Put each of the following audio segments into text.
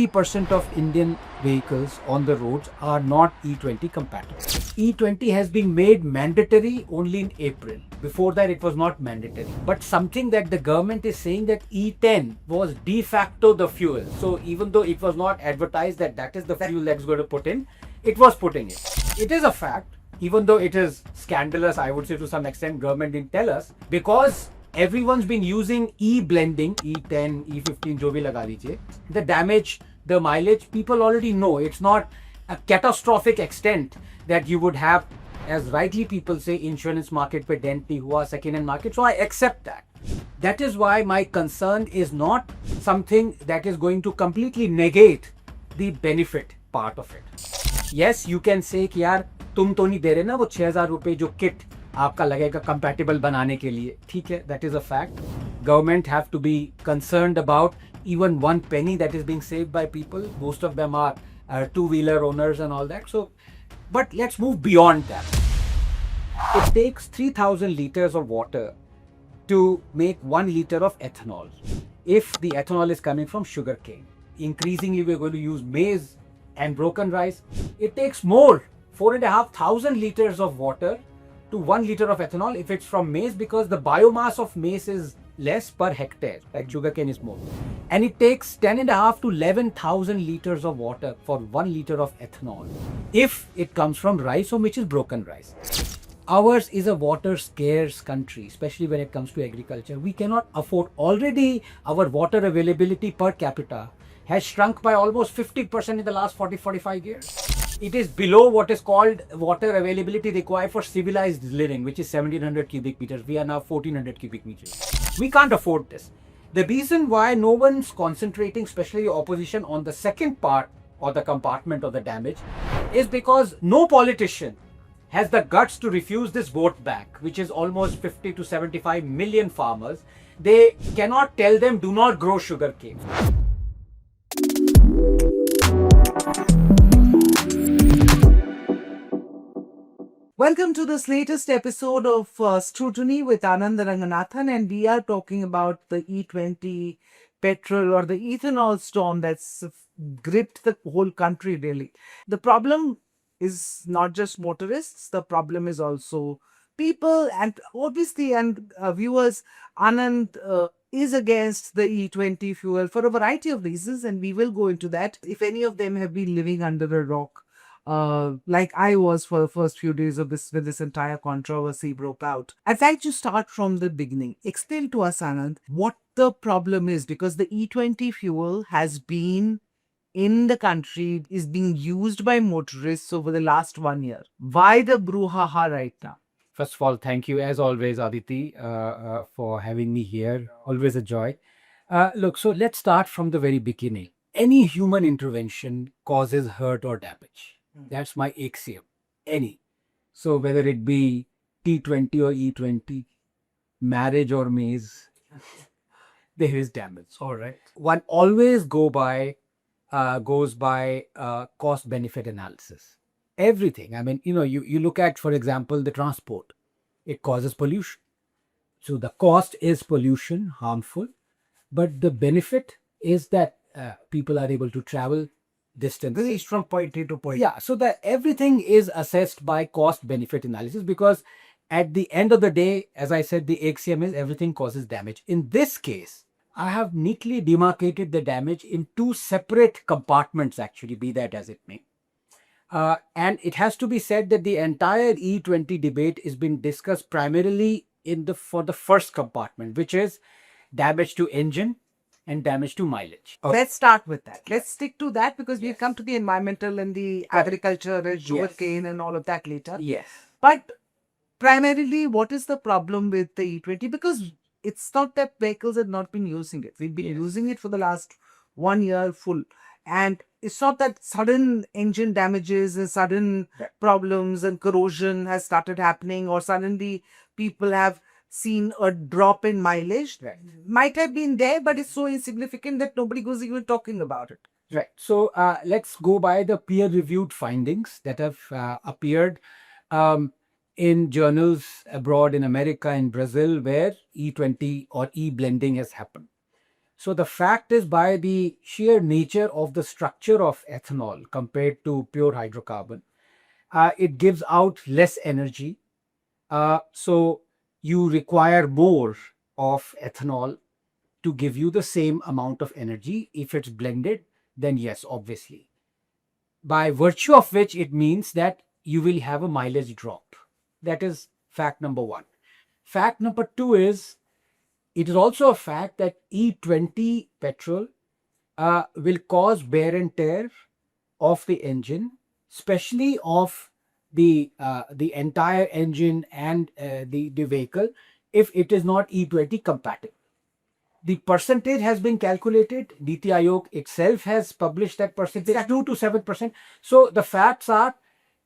80% of Indian vehicles on the roads are not E20 compatible. E20 has been made mandatory only in April. Before that, it was not mandatory. But something that the government is saying that E10 was de facto the fuel. So even though it was not advertised that that is the fuel that's going to put in, it was putting it. It is a fact, even though it is scandalous, I would say to some extent, government didn't tell us, because everyone's been using e-blending, E10, E15, जो भी लगा लीजिए. The damage, the mileage, people already know. It's not a catastrophic extent that you would have, as rightly people say, insurance market पे dent नहीं हुआ, second hand market. So I accept that. That is why my concern is not something that is going to completely negate the benefit part of it. Yes, you can say कि यार तुम तो नहीं दे रहे ना वो 6,000 रुपए जो किट आपका लगेगा कंपैटिबल बनाने के लिए. ठीक है, that is a fact. Government have to be concerned about even one penny that is being saved by people. Most of them are two-wheeler owners and all that. So, but let's move beyond that. It takes 3,000 liters of water to make 1 liter of ethanol. If the ethanol is coming from sugarcane, increasingly we're going to use maize and broken rice. It takes more, 4,500 liters of water to 1 liter of ethanol if it's from maize, because the biomass of maize is less per hectare, like sugarcane is more. And it takes 10,500 to 11,000 liters of water for 1 liter of ethanol if it comes from rice, or which is broken rice. Ours is a water scarce country, especially when it comes to agriculture. We cannot afford. Already our water availability per capita has shrunk by almost 50% in the last 40-45 years. It is below what is called water availability required for civilized living, which is 1,700 cubic meters. We are now 1,400 cubic meters. We can't afford this. The reason why no one's concentrating, especially the opposition, on the second part or the compartment of the damage is because no politician has the guts to refuse this vote back, which is almost 50 to 75 million farmers. They cannot tell them do not grow sugarcane. Welcome to this latest episode of Scrutiny with Anand Ranganathan, and we are talking about the E20 petrol or the ethanol storm that's gripped the whole country, really. The problem is not just motorists, the problem is also people, and obviously, and viewers, Anand is against the E20 fuel for a variety of reasons, and we will go into that. If any of them have been living under a rock, like I was for the first few days of this, when this entire controversy broke out. I'd like to start from the beginning. Explain to us, Anand, what the problem is, because the E20 fuel has been in the country, is being used by motorists over the last 1 year. Why the brouhaha right now? First of all, thank you as always, Aditi, for having me here. Always a joy. Look, so let's start from the very beginning. Any human intervention causes hurt or damage. That's my axiom. Any. So whether it be T20 or E20, marriage or maize, there is damage. All right. One always goes by cost benefit analysis. Everything. I mean, you look at, for example, the transport. It causes pollution. So the cost is pollution, harmful, but the benefit is that people are able to travel distance. This is from point A to point. Yeah, so that everything is assessed by cost benefit analysis, because at the end of the day, as I said, the axiom is everything causes damage. In this case, I have neatly demarcated the damage in two separate compartments, actually, be that as it may. And it has to be said that the entire E20 debate is being discussed primarily for the first compartment, which is damage to engine and damage to mileage. Let's start with that. Let's stick to that, because we'll come to the environmental and the agriculture and sugarcane and all of that later. Yes. But primarily, what is the problem with the E20? Because it's not that vehicles have not been using it. We've been using it for the last 1 year full. And it's not that sudden engine damages and sudden problems and corrosion has started happening, or suddenly people have seen a drop in mileage. Right. Might have been there, but it's so insignificant that nobody goes even talking about it. Right. So let's go by the peer-reviewed findings that have appeared in journals abroad in America and Brazil, where E20 or e-blending has happened. So the fact is, by the sheer nature of the structure of ethanol compared to pure hydrocarbon, it gives out less energy. So you require more of ethanol to give you the same amount of energy. If it's blended, then yes, obviously. By virtue of which it means that you will have a mileage drop. That is fact number one. Fact number two is, it is also a fact that E20 petrol will cause wear and tear of the engine, especially of the entire engine and the vehicle, if it is not E20 compatible. The percentage has been calculated. Niti Aayog itself has published that percentage, 2 to 7%. So the facts are,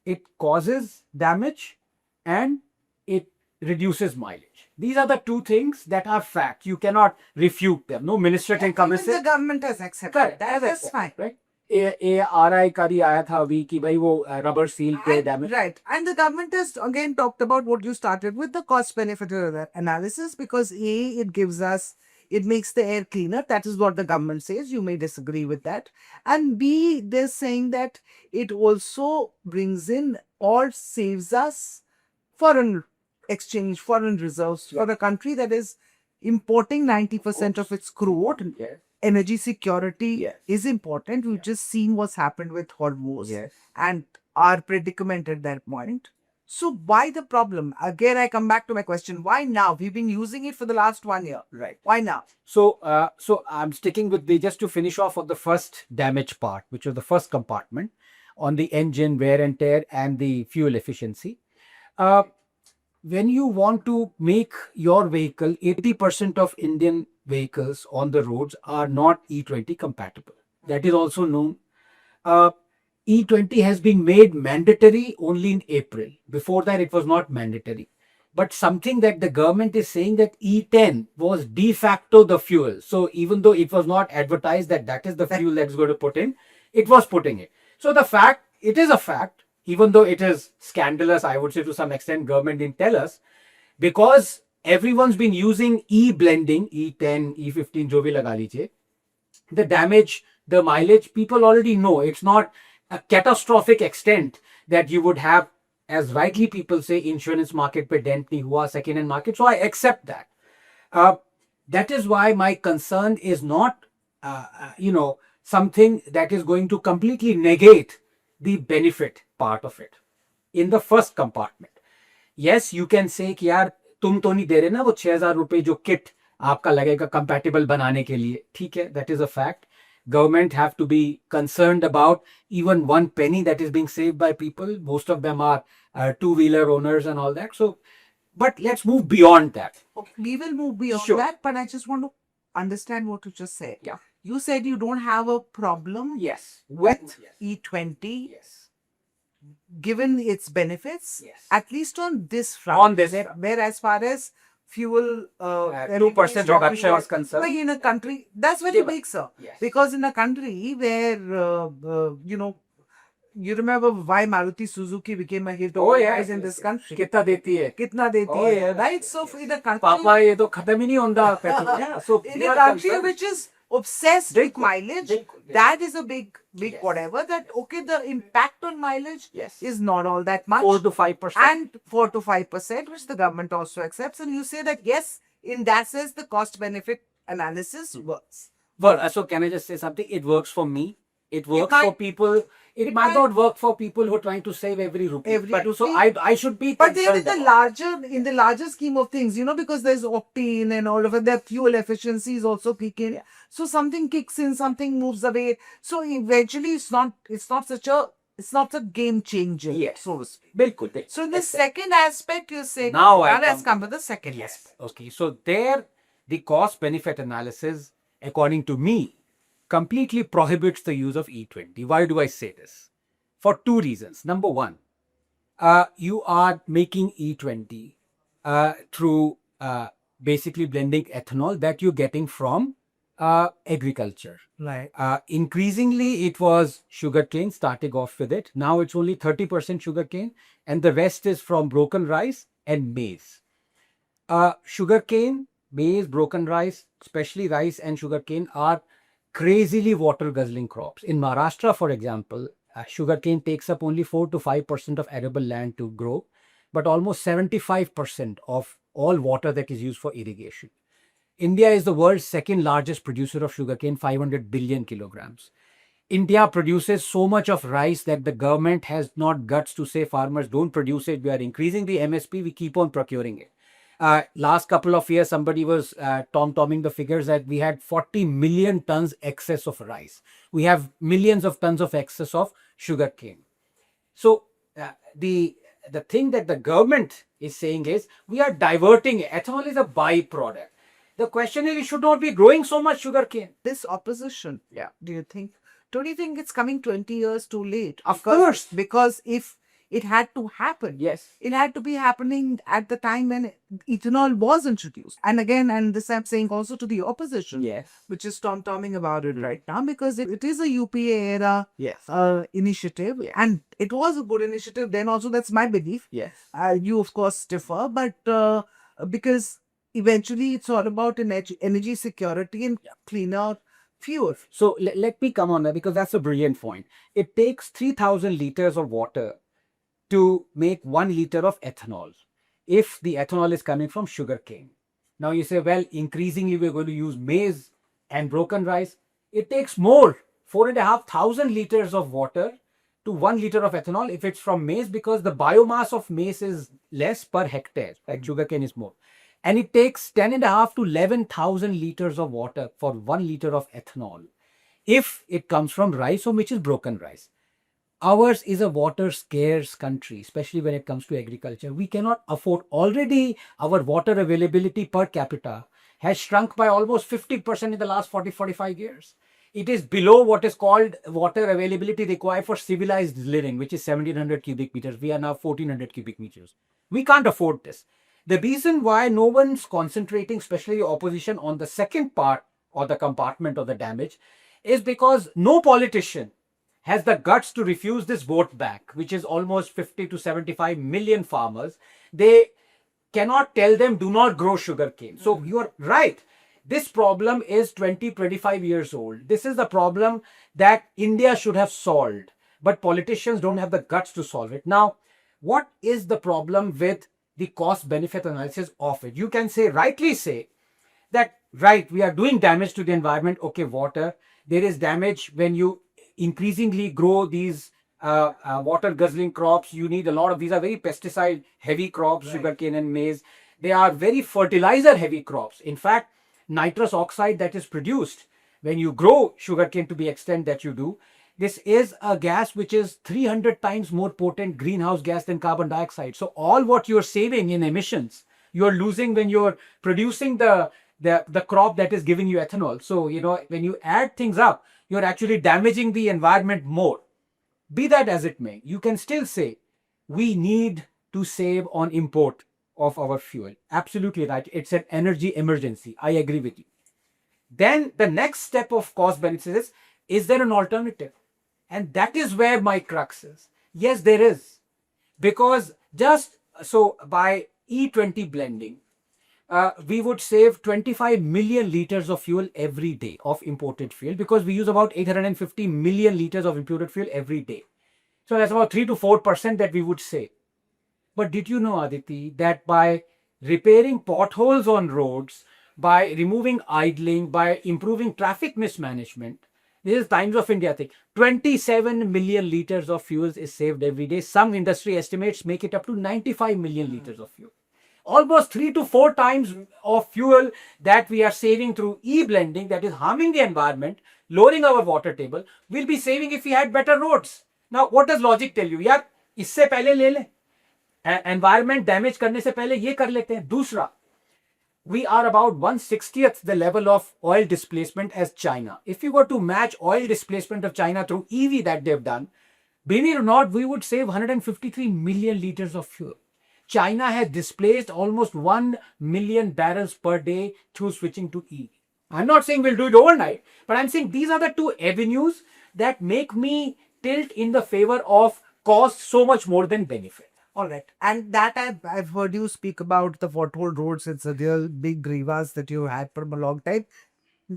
it causes damage and it reduces mileage. These are the two things that are fact. You cannot refute them. No minister can come and Even say. the government has accepted Correct, that. has That's accepted, fine. right? ARI का भी आया था अभी कि भाई वो rubber seal पे damage. Right. And the government has again talked about what you started with, the cost benefit analysis, because A, it gives us, it makes the air cleaner. That is what the government says. You may disagree with that. And B, they're saying that it also brings in or saves us foreign exchange, foreign reserves for a country that is importing 90% of its crude. Yes. Energy security Yes. is important. We've just seen what's happened with Hormuz Yes. and our predicament at that point. So why the problem? Again, I come back to my question. Why now? We've been using it for the last 1 year. Right. Why now? So I'm sticking with the, just to finish off on the first damage part, which was the first compartment on the engine wear and tear and the fuel efficiency. When you want to make your vehicle, 80% of Indian vehicles on the roads are not E20 compatible. That is also known. E20 has been made mandatory only in April. Before that, it was not mandatory. But something that the government is saying, that E10 was de facto the fuel. So even though it was not advertised that that is the fuel that's going to put in, it was putting it. So the fact, it is a fact, even though it is scandalous, I would say to some extent, government didn't tell us, because everyone's been using E-blending, E10, E15, jo bhi laga lijiye. The damage, the mileage, people already know. It's not a catastrophic extent that you would have, as rightly people say, insurance market pe dent nahi hua, second hand market. So I accept that. That is why my concern is not, something that is going to completely negate the benefit part of it in the first compartment. Yes, you can say कि यार तुम तो नहीं दे रहे ना वो 6,000 रुपए जो किट आपका लगेगा कंपैटिबल बनाने के लिए. ठीक है, that is a fact. Government have to be concerned about even one penny that is being saved by people. Most of them are two-wheeler owners and all that. So, but let's move beyond that. Okay, we will move beyond Sure. that, but I just want to understand what you just said. Yeah. You said you don't have a problem Yes. with Yes. E20 Yes. given its benefits, Yes. at least on this front. On this front. Where as far as fuel 2% reduction was concerned. But in a country, that's very Yeah, big, sir. Yes. Because in a country where, you remember why Maruti Suzuki became a hit Oh, over yes, guys in yes, this yes. country. कितना देती है? Kitna deti Oh, hai, yes, right? yes, So yes. in a country, पापा ये तो खत्म ही नहीं होता petrol. Yeah, so in we a are country concerned. which is obsessed with mileage, Bilkul, yes. that is a big Yes. whatever. That okay, the impact on mileage Yes. is not all that much. 4 to 5%. And 4 to 5%, which the government also accepts. And you say that yes, in that sense, the cost benefit analysis works. Well, so can I just say something? It works for me. It works might- for people. It might might- not work for people who are trying to save every rupee. Every But so rupee. I should be. But then in concerned the about- in the larger scheme of things, because there's octane and all of it, their fuel efficiencies also kick in. So something kicks in, something moves away. So eventually it's not a game changer, Yes. so to speak. Bilkul. So in the second aspect, you say Now I let's come come to the second Yes. aspect. Okay. So there, the cost benefit analysis, according to me, completely prohibits the use of E20. Why do I say this? For two reasons. Number one, you are making E20 through basically blending ethanol that you're getting from agriculture. Right. Increasingly, it was sugarcane, starting off with it. Now it's only 30% sugarcane, and the rest is from broken rice and maize. Sugarcane maize, broken rice, especially rice and sugarcane, are crazily water guzzling crops. In Maharashtra, for example, sugarcane takes up only 4 to 5% of arable land to grow, but almost 75% of all water that is used for irrigation. India is the world's second largest producer of sugarcane, 500 billion kilograms. India produces so much of rice that the government has not guts to say farmers don't produce it. We are increasing the MSP, we keep on procuring it. Last couple of years, somebody was tom-tomming the figures that we had 40 million tons excess of rice. We have millions of tons of excess of sugarcane. So the thing that the government is saying is we are diverting it. Ethanol is a byproduct. The question is we should not be growing so much sugarcane. This opposition, Yeah. don't you think it's coming 20 years too late? Of course. Because if it had to happen, Yes. it had to be happening at the time when ethanol was introduced. And again, and this I'm saying also to the opposition, Yes. which is tom-tomming about it right now, because it is a UPA era Yes. initiative, Yeah. and it was a good initiative then also. That's my belief. Yes. You of course differ, but because eventually it's all about energy security and cleaner fuel. So let me come on that because that's a brilliant point. It takes 3,000 liters of water to make 1 liter of ethanol if the ethanol is coming from sugarcane. Now you say, well, increasingly we're going to use maize and broken rice. It takes more, 4,500 liters of water to 1 liter of ethanol if it's from maize, because the biomass of maize is less per hectare, like sugarcane is more. And it takes 10,500 to 11,000 liters of water for 1 liter of ethanol if it comes from rice, or which is broken rice. Ours is a water scarce country, especially when it comes to agriculture. We cannot afford. Already our water availability per capita has shrunk by almost 50% in the last 40-45 years. It is below what is called water availability required for civilized living, which is 1700 cubic meters. We are now 1400 cubic meters. We can't afford this. The reason why no one's concentrating, especially the opposition, on the second part or the compartment of the damage is because no politician has the guts to refuse this vote back, which is almost 50 to 75 million farmers. They cannot tell them do not grow sugarcane. So you are right. This problem is 20-25 years old. This is the problem that India should have solved, but politicians don't have the guts to solve it. Now, what is the problem with the cost benefit analysis of it? You can say, rightly say, that right, we are doing damage to the environment. Okay, water. There is damage when you increasingly grow these water guzzling crops. You need a lot of, these are very pesticide heavy crops, right. Sugarcane and maize. They are very fertilizer heavy crops. In fact, nitrous oxide that is produced when you grow sugarcane to the extent that you do, this is a gas which is 300 times more potent greenhouse gas than carbon dioxide. So all what you're saving in emissions, you're losing when you're producing the crop that is giving you ethanol. So, you know, when you add things up, you're actually damaging the environment more. Be that as it may, you can still say we need to save on import of our fuel. Absolutely right. It's an energy emergency. I agree with you. Then the next step of cost benefits is there an alternative? And that is where my crux is. Yes, there is. Because just so by E20 blending, we would save 25 million liters of fuel every day of imported fuel, because we use about 850 million liters of imported fuel every day. So that's about 3 to 4% that we would save. But did you know, Aditi, that by repairing potholes on roads, by removing idling, by improving traffic mismanagement, this is Times of India thing, 27 million liters of fuels is saved every day. Some industry estimates make it up to 95 million liters of fuel. Almost 3 to 4 times of fuel that we are saving through e-blending, that is harming the environment, lowering our water table, we'll be saving if we had better roads. Now, what does logic tell you? यार, इससे पहले ले ले. Environment damage करने से पहले ये कर लेते हैं. दूसरा, we are about 1/60th the level of oil displacement as China. If you were to match oil displacement of China through EV that they've done, believe it or not, we would save 153 million liters of fuel. China has displaced almost 1 million barrels per day through switching to EV. I'm not saying we'll do it overnight, but I'm saying these are the two avenues that make me tilt in the favor of cost so much more than benefit. All right. And that I've heard you speak about the pothole roads. It's a real big grievance that you had for a long time.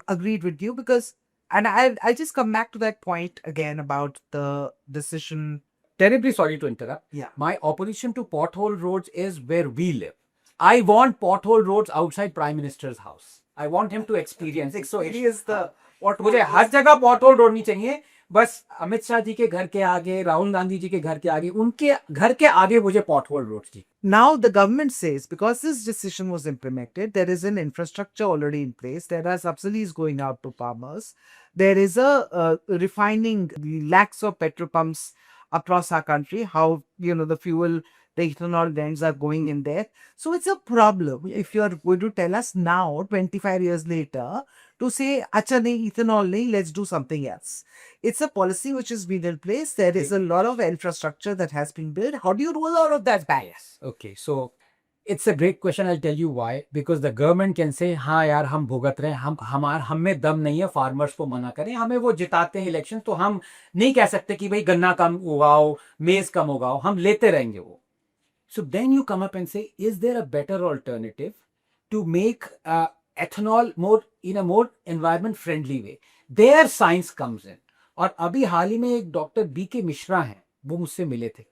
Agreed with you because, and I'll just come back to that point again about the decision. Terribly sorry to interrupt. Yeah. My opposition to pothole roads is where we live. I want pothole roads outside Prime Minister's house. I want him to experience it. So It is the what मुझे हर जगह pothole road नहीं चाहिए. बस अमित शाह जी के घर के आगे, राहुल गांधी जी के घर के आगे, उनके घर के आगे मुझे pothole roads चाहिए. now the government says because this decision was implemented, there is an infrastructure already in place. There are subsidies going out to farmers. There is a refining lakhs of petrol pumps across our country. How the fuel, the ethanol blends are going in there. So it's a problem if you are going to tell us now, 25 years later, to say, "Acha nahi, ethanol nahi, let's do something else." It's a policy which has been in place. There is a lot of infrastructure that has been built. How do you roll out of that back? Yes. Okay. So it's a great question. I'll tell you why. Because the government can say, हाँ यार हम भुगत रहे हैं, हम में दम नहीं है फार्मर्स को मना करें, हमें वो जिताते हैं इलेक्शन, तो हम नहीं कह सकते कि भाई गन्ना कम उगाओ, मेज कम उगाओ, हम लेते रहेंगे वो. So then you come up and say, is there a better alternative to make ethanol in a more environment friendly way? There science comes in. और अभी हाल ही में एक डॉक्टर B.K. मिश्रा हैं, वो मुझसे मिले थे.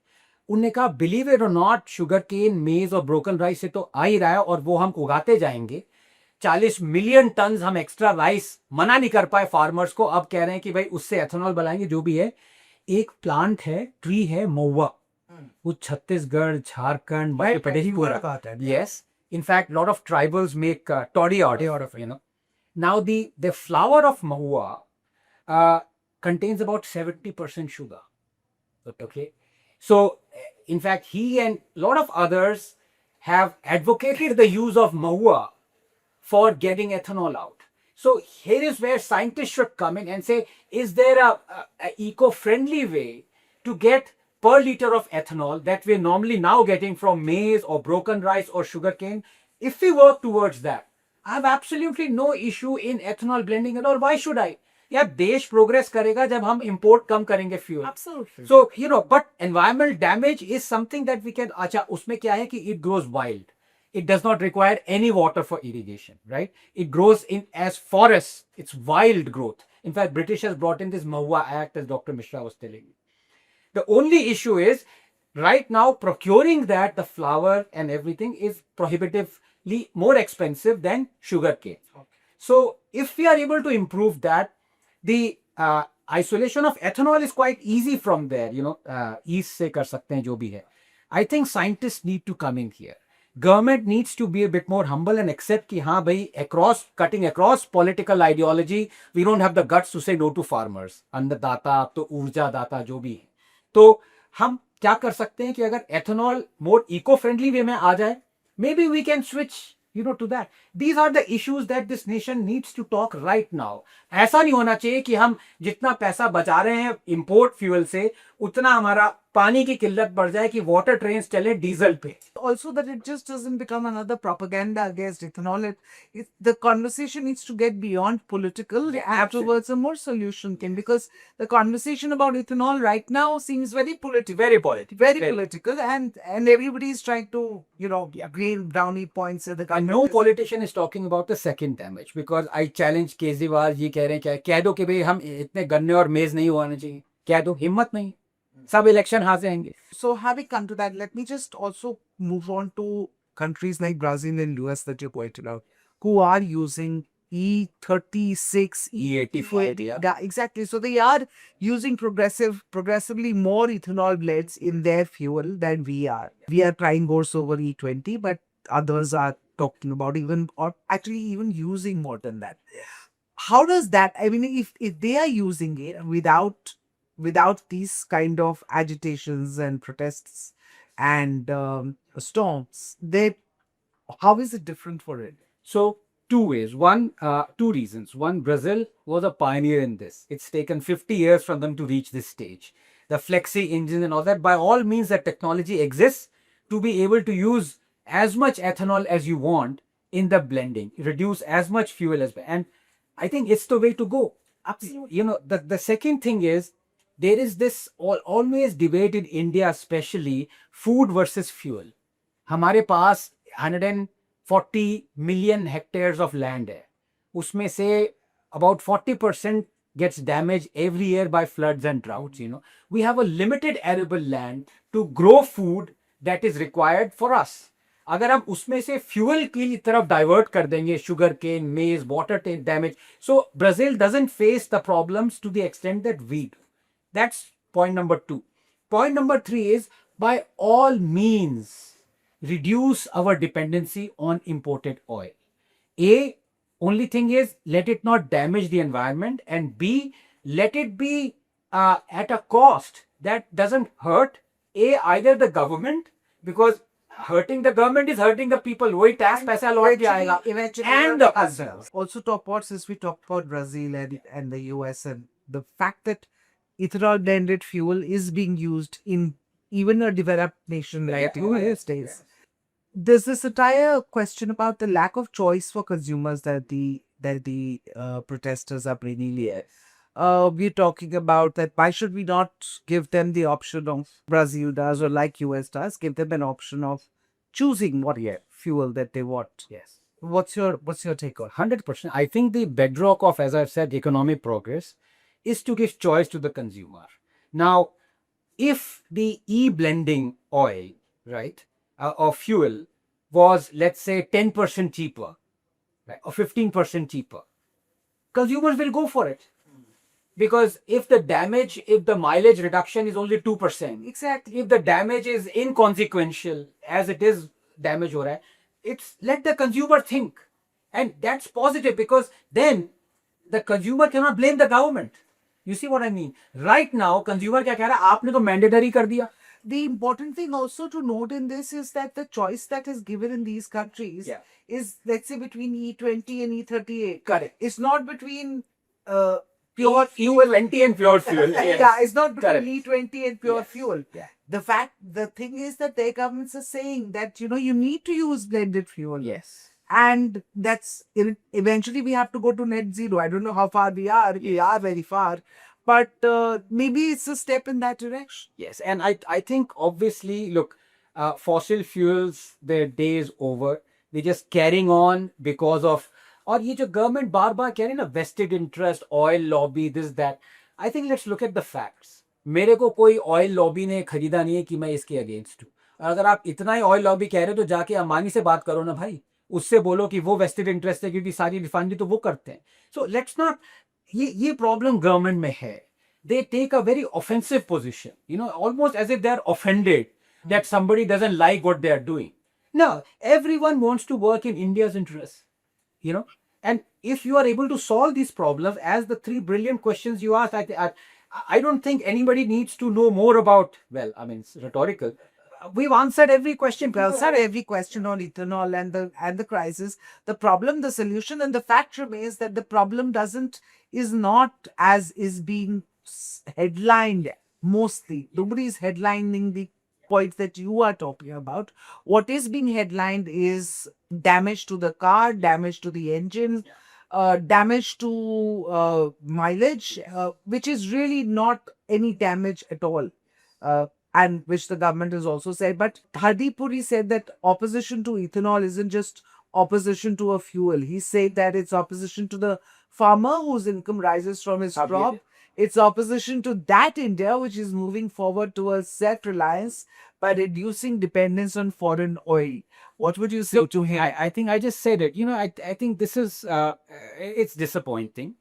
उन्होंने कहा बिलीव इट और नॉट, शुगर केन, मेज और ब्रोकन राइस से तो आ ही रहा है और वो हम उगाते जाएंगे. 40 मिलियन टन हम एक्स्ट्रा राइस मना नहीं कर पाए फार्मर्स को, अब कह रहे हैं कि भाई उससे एथेनॉल बनाएंगे. जो भी है, एक प्लांट है, ट्री है, महुआ, वो छत्तीसगढ़, झारखंड, मध्य प्रदेश पूरा. Yes, in fact, lot of tribals make toddy out of it. Now the flower of mahua contains about 70% sugar. Okay, so in fact, he and a lot of others have advocated the use of mahua for getting ethanol out. So here is where scientists should come in and say, is there a eco-friendly way to get per liter of ethanol that we're normally now getting from maize or broken rice or sugarcane? If we work towards that, I have absolutely no issue in ethanol blending at all. Why should I? यार देश progress करेगा जब हम import कम करेंगे fuel. Absolutely. So but environmental damage is something that we can. अच्छा उसमें क्या है कि it grows wild. It does not require any water for irrigation, right? It grows in as forests. It's wild growth. In fact, British has brought in this Mahua Act, as Dr. Mishra was telling me. The only issue is right now procuring that, the flour and everything is prohibitively more expensive than sugarcane. Okay. So if we are able to improve that, the isolation of ethanol is quite easy from there. East से कर सकते हैं जो भी है. I think scientists need to come in here. Government needs to be a bit more humble and accept कि हाँ भाई cutting across political ideology, we don't have the guts to say no to farmers. अन्नदाता, अब तो ऊर्जा दाता जो भी है. तो हम क्या कर सकते हैं कि अगर ethanol more eco-friendly way में आ जाए, maybe we can switch to that. These are the issues that this nation needs to talk right now. ऐसा नहीं होना चाहिए कि हम जितना पैसा बचा रहे हैं इंपोर्ट फ्यूल से, उतना हमारा पानी की किल्लत बढ़ जाए कि वाटर ट्रेन्स चले डीजल पे. Also that it just doesn't become another propaganda against ethanol. The conversation needs to get beyond political and towards a more solution thing, because the conversation about ethanol right now seems very political. Very political. Very political, and everybody is trying to gain brownie points at the And no politician is talking about the second damage, because I challenge Kejriwal ji कह रहे हैं कह दो कि भाई हम इतने गन्ने और मेज नहीं उगाने चाहिए, कह दो, हिम्मत नहीं, सब इलेक्शन हार जाएंगे. So having come to that, let me just also move on to countries like Brazil and US that you pointed out, who are using E36, E85, yeah, exactly. So they are using progressively more ethanol blends in their fuel than we are. We are trying course over E20, but others are talking about even using more than that. How does that? I mean, if they are using it without these kind of agitations and protests and storms, how is it different for it? So two ways. Two reasons. One, Brazil was a pioneer in this. It's taken 50 years for them to reach this stage. The flexi engine and all that, by all means, that technology exists to be able to use as much ethanol as you want in the blending, reduce as much fuel as well. And I think it's the way to go. Absolutely. The second thing is, there is this always debate in India, especially food versus fuel. हमारे पास 140 million hectares of land है. उसमें से about 40% gets damaged every year by floods and droughts. You know, we have a limited arable land to grow food that is required for us. अगर हम उसमें से fuel की तरफ डाइवर्ट कर देंगे, sugar cane, maize, water damage, so Brazil doesn't face the problems to the extent that we do. That's point number 2. Point number 3 is, by all means, reduce our dependency on imported oil. A, only thing is, let it not damage the environment, and B, let it be at a cost that doesn't hurt either the government, because hurting the government is hurting the people. वही tax पैसा लौट के आएगा, and the ourselves. Also, talk about, since we talked about Brazil and the US, and the fact that ethanol blended fuel is being used in even a developed nation like the United States. There's this entire question about the lack of choice for consumers that the protesters are bringing here. We're talking about that. Why should we not give them the option of Brazil does, or like US does, give them an option of choosing what fuel that they want? Yes. What's your take on? 100%. I think the bedrock of, as I've said, economic progress is to give choice to the consumer. Now, if the e-blending oil, right, or fuel was, let's say, 10% cheaper, right, or 15% cheaper, consumers will go for it. Because if the mileage reduction is only 2%, Exactly. if the damage is inconsequential, as it is damage हो रहा है, it's let the consumer think. And that's positive, because then the consumer cannot blame the government. You see what I mean? Right now, consumer क्या कह रहा है? आपने तो mandatory कर दिया. The important thing also to note in this is that the choice that is given in these countries is, let's say, between E20 and E38. Correct. It's not between Pure E20 and pure fuel. Yes. Yeah, it's not between Correct. E20 and pure Yes. fuel. Yeah. The thing is that their governments are saying that, you need to use blended fuel. Yes. And that's eventually we have to go to net zero. I don't know how far we are. We are very far. But maybe it's a step in that direction. Yes, and I think obviously, look, fossil fuels, their day is over. They're just carrying on because of, और ये जो government बार बार कह रही है ना, vested interest, oil lobby, this, that. I think let's look at the facts. मेरे को कोई oil lobby ने खरीदा नहीं है कि मैं इसके against हूँ. अगर आप इतना ही oil lobby कह रहे हो तो जाके अंबानी से बात करो ना भाई. उससे बोलो कि वो vested interest है, क्योंकि सारी रिफाइनरी तो वो करते हैं. So let's not, ये problem government में है. They take a very offensive position, almost as if they're offended that somebody doesn't like what they're doing. No, everyone wants to work in India's interest, and if you are able to solve these problems, as the 3 brilliant questions you asked, I don't think anybody needs to know more about, well, I mean, it's rhetorical. We've answered every question. Well, sir, every question on ethanol and the crisis, the problem, the solution, and the fact remains that the problem is not as is being headlined mostly. Nobody is headlining the points that you are talking about. What is being headlined is damage to the car, damage to the engine, damage to mileage, which is really not any damage at all. And which the government has also said. But Hardeep Puri said that opposition to ethanol isn't just opposition to a fuel. He said that it's opposition to the farmer whose income rises from his crop. It's opposition to that India which is moving forward towards self-reliance by reducing dependence on foreign oil. What would you say to him? I think I just said it. I think this is, it's disappointing,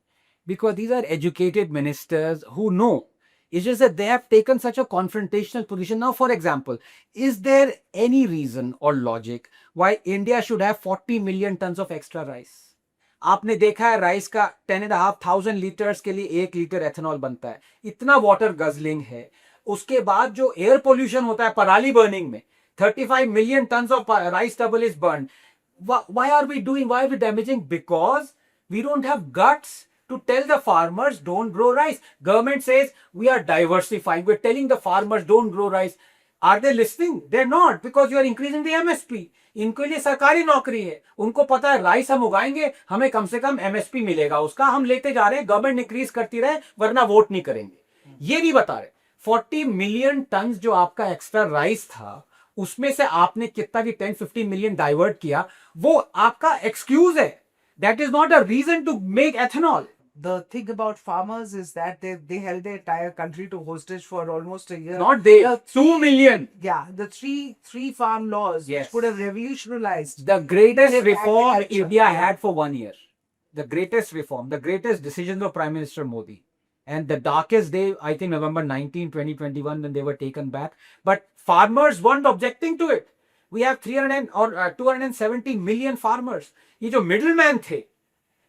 because these are educated ministers who know. It's just that they have taken such a confrontational position. Now, for example, is there any reason or logic why India should have 40 million tons of extra rice? आपने देखा है rice का 10,500 litres के लिए 1 litre ethanol बनता है. इतना water guzzling है. उसके बाद जो एयर पोल्यूशन होता है पराली बर्निंग में, 35 million tons of rice stubble is burned. Why are we damaging? Because we don't have guts to tell the farmers don't grow rice. Government says we are diversifying. We're telling the farmers don't grow rice. Are they listening? They're not, because you are increasing the MSP. इनके लिए सरकारी नौकरी है. उनको पता है rice हम उगाएंगे, हमें कम से कम MSP मिलेगा. उसका हम लेते जा रहे हैं. गवर्नमेंट इंक्रीज करती रहे, वरना वोट नहीं करेंगे. ये भी बता रहे 40 मिलियन टन जो आपका एक्स्ट्रा राइस था उसमें से आपने कितना भी 10-15 मिलियन डाइवर्ट किया, वो आपका एक्सक्यूज है. That is not a reason to make ethanol. The thing about farmers is that they held the entire country to hostage for almost a year. Not they, The 2 million. Yeah, the three farm laws Yes. which could have revolutionized. The greatest Agriculture. reform India Yeah. had for 1 year. The greatest reform, the greatest decisions of Prime Minister Modi. And the darkest day, I think November 19, 2021, when they were taken back. But farmers weren't objecting to it. We have 270 million farmers. ये जो middlemen थे,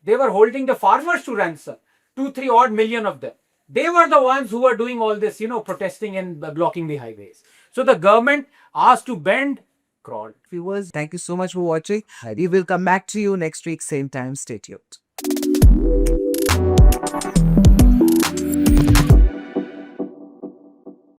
they were holding the farmers to ransom. 2-3 odd million of them. They were the ones who were doing all this, protesting and blocking the highways. So the government asked to bend, crawled. Viewers, thank you so much for watching. We will come back to you next week, same time. Stay tuned.